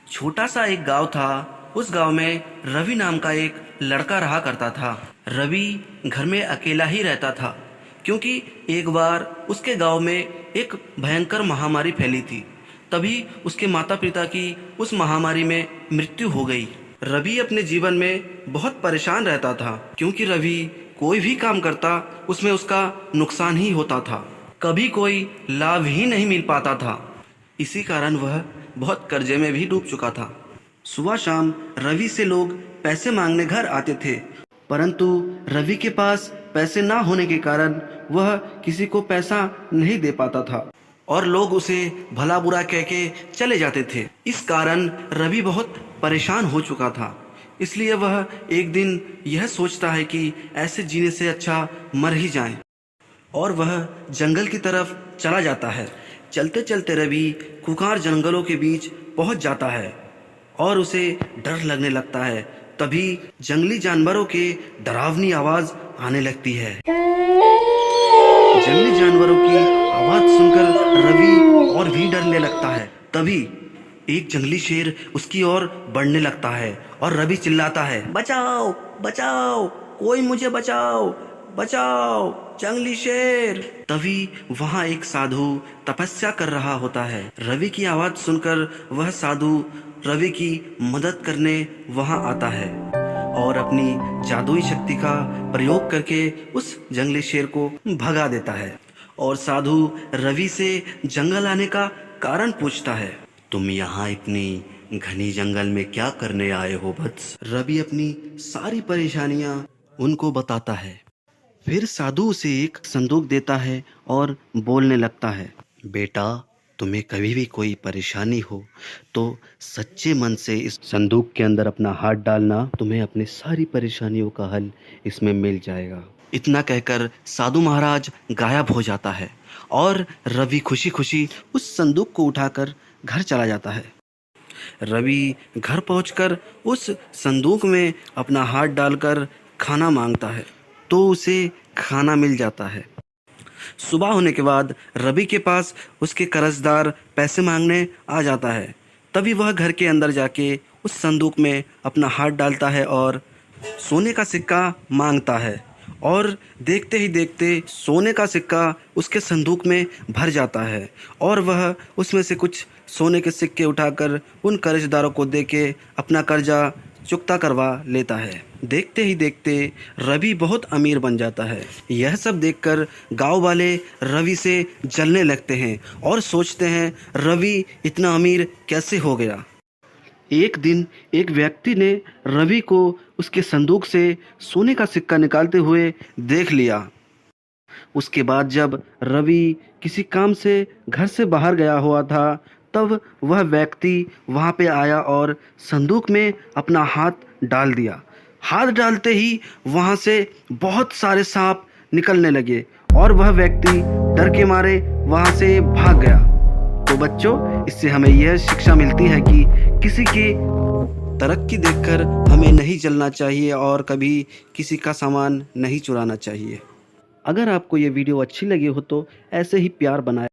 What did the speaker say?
छोटा सा एक गांव था। उस गांव में रवि नाम का एक लड़का रहा करता था। रवि घर में अकेला ही रहता था, क्योंकि एक बार उसके गांव में एक भयंकर महामारी फैली थी। तभी उसके माता पिता की उस महामारी में मृत्यु हो गई। रवि अपने जीवन में बहुत परेशान रहता था, क्योंकि रवि कोई भी काम करता उसमें उसका नुकसान ही होता था। कभी कोई लाभ ही नहीं मिल पाता था। इसी कारण वह बहुत कर्जे में भी डूब चुका था। सुबह शाम रवि से लोग पैसे मांगने घर आते थे, परंतु रवि के पास पैसे ना होने के कारण वह किसी को पैसा नहीं दे पाता था और लोग उसे भला बुरा कह के चले जाते थे। इस कारण रवि बहुत परेशान हो चुका था। इसलिए वह एक दिन यह सोचता है कि ऐसे जीने से अच्छा मर ही जाएं, और वह जंगल की तरफ चला जाता है। चलते चलते रवि खुंखार जंगलों के बीच पहुंच जाता है और उसे डर लगने लगता है। तभी जंगली जानवरों के डरावनी आवाज आने लगती है। जंगली जानवरों की आवाज सुनकर रवि और भी डरने लगता है। तभी एक जंगली शेर उसकी ओर बढ़ने लगता है और रवि चिल्लाता है, बचाओ बचाओ, कोई मुझे बचाओ बचाओ, जंगली शेर। तभी वहां एक साधु तपस्या कर रहा होता है। रवि की आवाज सुनकर वह साधु रवि की मदद करने वहां आता है और अपनी जादुई शक्ति का प्रयोग करके उस जंगली शेर को भगा देता है। और साधु रवि से जंगल आने का कारण पूछता है, तुम यहाँ इतनी घनी जंगल में क्या करने आए हो वत्स? रवि अपनी सारी परेशानियां उनको बताता है। फिर साधु उसे एक संदूक देता है और बोलने लगता है, बेटा, तुम्हें कभी भी कोई परेशानी हो तो सच्चे मन से इस संदूक के अंदर अपना हाथ डालना, तुम्हें अपनी सारी परेशानियों का हल इसमें मिल जाएगा। इतना कहकर साधु महाराज गायब हो जाता है और रवि खुशी खुशी उस संदूक को उठाकर घर चला जाता है। रवि घर पहुंचकर उस संदूक में अपना हाथ डालकर खाना मांगता है, तो उसे खाना मिल जाता है। सुबह होने के बाद रवि के पास उसके कर्जदार पैसे मांगने आ जाता है। तभी वह घर के अंदर जाके उस संदूक में अपना हाथ डालता है और सोने का सिक्का मांगता है, और देखते ही देखते सोने का सिक्का उसके संदूक में भर जाता है और वह उसमें से कुछ सोने के सिक्के उठाकर उन कर्जदारों को देके अपना कर्जा चुकता करवा लेता है। देखते ही देखते रवि बहुत अमीर बन जाता है। यह सब देखकर गांव वाले रवि से जलने लगते हैं और सोचते हैं, रवि इतना अमीर कैसे हो गया। एक दिन एक व्यक्ति ने रवि को उसके संदूक से सोने का सिक्का निकालते हुए देख लिया। उसके बाद जब रवि किसी काम से घर से बाहर गया हुआ था, तब वह व्यक्ति वहां पे आया और संदूक में अपना हाथ डाल दिया। हाथ डालते ही वहां से बहुत सारे सांप निकलने लगे और वह व्यक्ति डर के मारे वहां से भाग गया। तो बच्चों, इससे हमें यह शिक्षा मिलती है कि किसी की तरक्की देखकर हमें नहीं जलना चाहिए और कभी किसी का सामान नहीं चुराना चाहिए। अगर आपको ये वीडियो अच्छी लगी हो तो ऐसे ही प्यार बनाए।